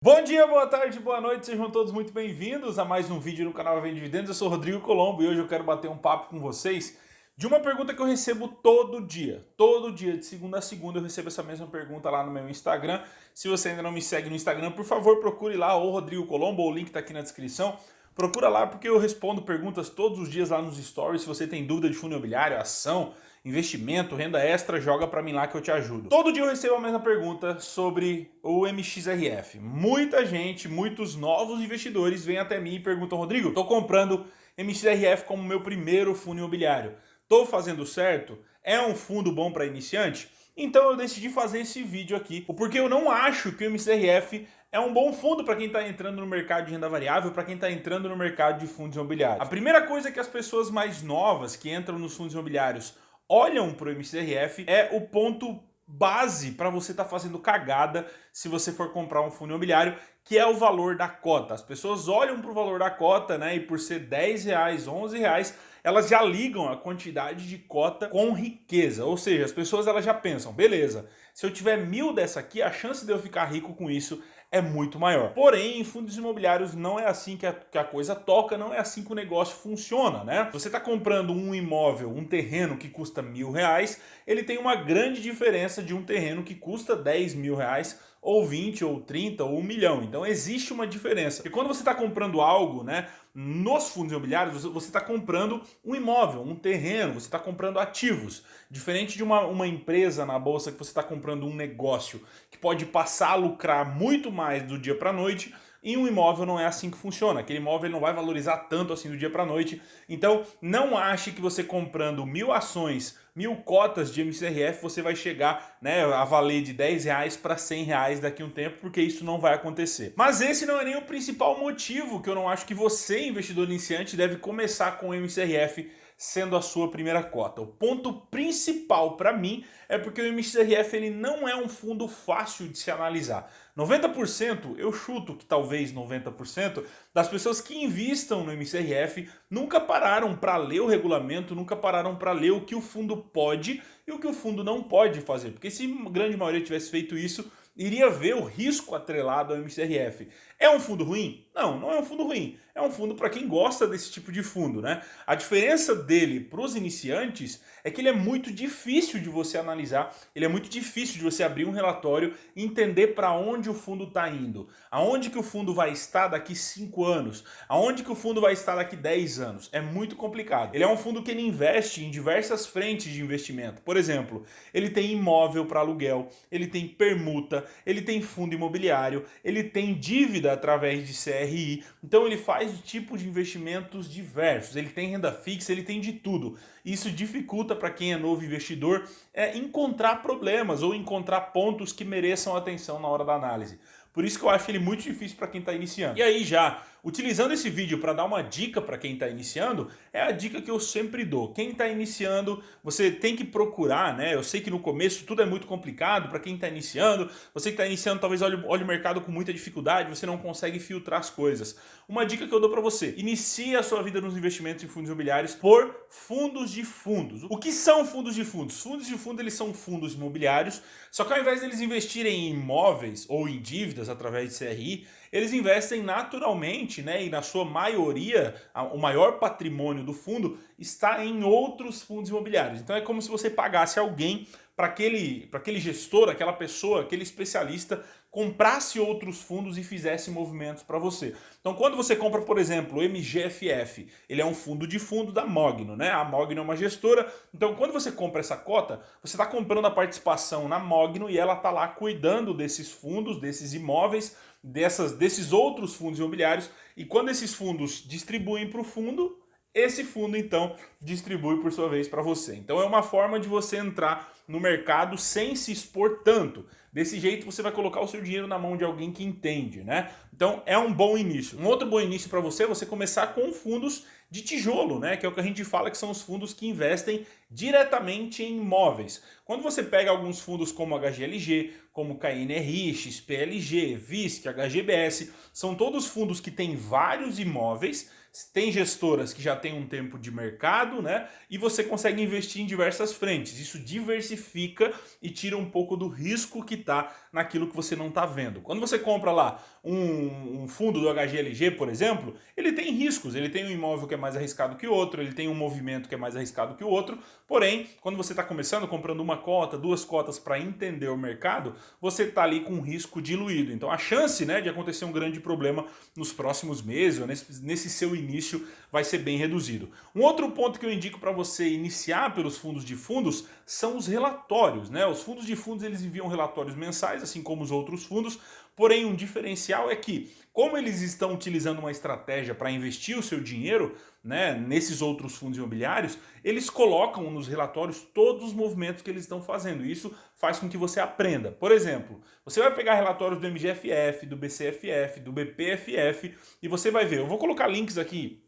Bom dia, boa tarde, boa noite, sejam todos muito bem-vindos a mais um vídeo no canal Vem Dividendos. Eu sou o Rodrigo Colombo e hoje eu quero bater um papo com vocês de uma pergunta que eu recebo todo dia. Todo dia, de segunda a segunda, eu recebo essa mesma pergunta lá no meu Instagram. Se você ainda não me segue no Instagram, por favor, procure lá o Rodrigo Colombo, o link tá aqui na descrição. Procura lá porque eu respondo perguntas todos os dias lá nos stories. Se você tem dúvida de fundo imobiliário, ação, investimento, renda extra, joga pra mim lá que eu te ajudo. Todo dia eu recebo a mesma pergunta sobre o MXRF. Muita gente, muitos novos investidores vêm até mim e perguntam: Rodrigo, tô comprando MXRF como meu primeiro fundo imobiliário. Tô fazendo certo? É um fundo bom para iniciante? Então eu decidi fazer esse vídeo aqui, porque eu não acho que o MXRF é um bom fundo para quem está entrando no mercado de renda variável, para quem está entrando no mercado de fundos imobiliários. A primeira coisa que as pessoas mais novas que entram nos fundos imobiliários olham para o MXRF é o ponto base para você estar fazendo cagada se você for comprar um fundo imobiliário, que é o valor da cota. As pessoas olham para o valor da cota, né, e por ser R$10, R$11, elas já ligam a quantidade de cota com riqueza. Ou seja, as pessoas elas já pensam, beleza, se eu tiver 1.000 dessa aqui, a chance de eu ficar rico com isso é muito maior. Porém, em fundos imobiliários não é assim que a coisa toca, não é assim que o negócio funciona, né? Você está comprando um imóvel, um terreno que custa R$1.000, ele tem uma grande diferença de um terreno que custa R$10.000, ou 20, ou 30, ou 1 milhão. Então existe uma diferença. E quando você está comprando algo, né, nos fundos imobiliários, você está comprando um imóvel, um terreno, você está comprando ativos. Diferente de uma empresa na bolsa que você está comprando um negócio que pode passar a lucrar muito mais do dia para a noite, em um imóvel não é assim que funciona. Aquele imóvel não vai valorizar tanto assim do dia para a noite. Então não ache que você comprando 1.000 ações, 1.000 cotas de MXRF, você vai chegar, né, a valer de R$10 para R$100 daqui a um tempo, porque isso não vai acontecer. Mas esse não é nem o principal motivo que eu não acho que você, investidor iniciante, deve começar com o MXRF sendo a sua primeira cota. O ponto principal para mim é porque o MXRF ele não é um fundo fácil de se analisar. 90%, eu chuto que talvez 90% das pessoas que investam no MXRF nunca pararam para ler o regulamento, nunca pararam para ler o que o fundo pode e o que o fundo não pode fazer. Porque se a grande maioria tivesse feito isso, iria ver o risco atrelado ao MXRF. É um fundo ruim? Não, não é um fundo ruim. É um fundo para quem gosta desse tipo de fundo, né? A diferença dele para os iniciantes é que ele é muito difícil de você analisar, ele é muito difícil de você abrir um relatório e entender para onde o fundo está indo, aonde que o fundo vai estar daqui 5 anos, aonde que o fundo vai estar daqui 10 anos. É muito complicado. Ele é um fundo que ele investe em diversas frentes de investimento. Por exemplo, ele tem imóvel para aluguel, ele tem permuta, ele tem fundo imobiliário, ele tem dívida através de CRI, então ele faz tipo de investimentos diversos, ele tem renda fixa, ele tem de tudo. Isso dificulta para quem é novo investidor encontrar problemas ou encontrar pontos que mereçam atenção na hora da análise. Por isso que eu acho ele muito difícil para quem está iniciando. E aí já, utilizando esse vídeo para dar uma dica para quem está iniciando, é a dica que eu sempre dou. Quem está iniciando, você tem que procurar, né? Eu sei que no começo tudo é muito complicado para quem está iniciando. Você que está iniciando talvez olhe o mercado com muita dificuldade, você não consegue filtrar as coisas. Uma dica que eu dou para você: inicie a sua vida nos investimentos em fundos imobiliários por fundos de fundos. O que são fundos de fundos? Fundos de fundo eles são fundos imobiliários, só que ao invés deles investirem em imóveis ou em dívidas através de CRI, eles investem naturalmente, né, e na sua maioria, o maior patrimônio do fundo está em outros fundos imobiliários. Então é como se você pagasse alguém para aquele gestor, aquela pessoa, aquele especialista comprasse outros fundos e fizesse movimentos para você. Então quando você compra, por exemplo, o MGFF, ele é um fundo de fundo da Mogno, né? A Mogno é uma gestora. Então quando você compra essa cota, você está comprando a participação na Mogno e ela está lá cuidando desses fundos, desses imóveis, desses outros fundos imobiliários, e quando esses fundos distribuem para o fundo, esse fundo então distribui por sua vez para você. Então é uma forma de você entrar no mercado sem se expor tanto. Desse jeito você vai colocar o seu dinheiro na mão de alguém que entende, né? Então é um bom início. Um outro bom início para você é você começar com fundos de tijolo, né? Que é o que a gente fala que são os fundos que investem diretamente em imóveis. Quando você pega alguns fundos como HGLG, como KNRI, XPLG, VISC, HGBS, são todos fundos que têm vários imóveis, tem gestoras que já têm um tempo de mercado, né? E você consegue investir em diversas frentes. Isso diversifica e tira um pouco do risco que está naquilo que você não está vendo. Quando você compra lá um fundo do HGLG, por exemplo, ele tem riscos. Ele tem um imóvel que é mais arriscado que o outro, ele tem um movimento que é mais arriscado que o outro. Porém, quando você está começando, comprando uma cota, duas cotas para entender o mercado, você está ali com um risco diluído. Então a chance, né, de acontecer um grande problema nos próximos meses ou nesse seu início vai ser bem reduzido. Um outro ponto que eu indico para você iniciar pelos fundos de fundos são os relatórios, né? Os fundos de fundos eles enviam relatórios mensais, assim como os outros fundos, porém um diferencial é que, como eles estão utilizando uma estratégia para investir o seu dinheiro, né, nesses outros fundos imobiliários, eles colocam nos relatórios todos os movimentos que eles estão fazendo. Isso faz com que você aprenda. Por exemplo, você vai pegar relatórios do MGFF, do BCFF, do BPFF e você vai ver. Eu vou colocar links aqui,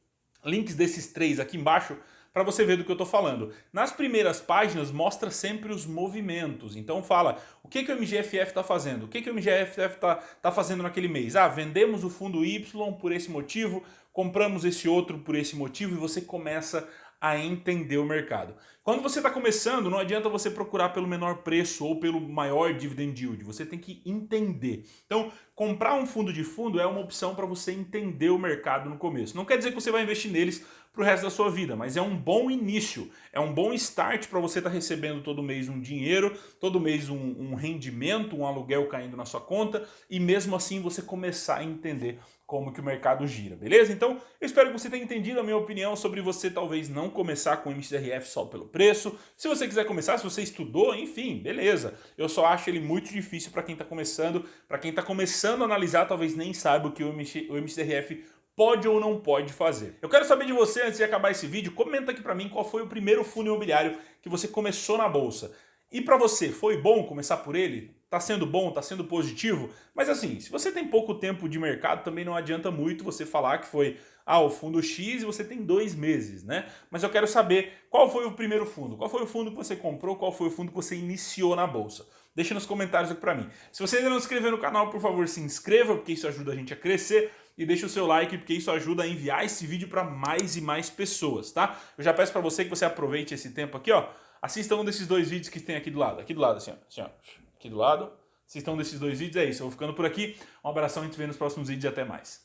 links desses três aqui embaixo, para você ver do que eu estou falando. Nas primeiras páginas mostra sempre os movimentos. Então fala o que o MGFF está fazendo, o que o MGFF está fazendo naquele mês. Ah, vendemos o fundo Y por esse motivo, compramos esse outro por esse motivo e você começa a entender o mercado. Quando você está começando, não adianta você procurar pelo menor preço ou pelo maior dividend yield. Você tem que entender. Então, comprar um fundo de fundo é uma opção para você entender o mercado no começo. Não quer dizer que você vai investir neles para o resto da sua vida, mas é um bom início, é um bom start para você estar recebendo todo mês um dinheiro, todo mês um rendimento, um aluguel caindo na sua conta e mesmo assim você começar a entender como que o mercado gira, beleza? Então, eu espero que você tenha entendido a minha opinião sobre você talvez não começar com o MXRF só pelo preço. Se você quiser começar, se você estudou, enfim, beleza. Eu só acho ele muito difícil para quem está começando. Para quem está começando a analisar, talvez nem saiba o que o MXRF pode ou não pode fazer. Eu quero saber de você, antes de acabar esse vídeo, comenta aqui para mim qual foi o primeiro fundo imobiliário que você começou na bolsa. E para você, foi bom começar por ele? Tá sendo bom, tá sendo positivo? Mas assim, se você tem pouco tempo de mercado, também não adianta muito você falar que foi o fundo X e você tem 2 meses, né? Mas eu quero saber qual foi o primeiro fundo, qual foi o fundo que você comprou, qual foi o fundo que você iniciou na bolsa. Deixa nos comentários aqui pra mim. Se você ainda não se inscreveu no canal, por favor, se inscreva, porque isso ajuda a gente a crescer. E deixa o seu like, porque isso ajuda a enviar esse vídeo para mais e mais pessoas, tá? Eu já peço para você que você aproveite esse tempo aqui, ó. Assista um desses 2 vídeos que tem aqui do lado, assim, ó, assim, ó. Aqui do lado. Assistam um desses 2 vídeos, é isso. Eu vou ficando por aqui. Um abração, a gente se vê nos próximos vídeos e até mais.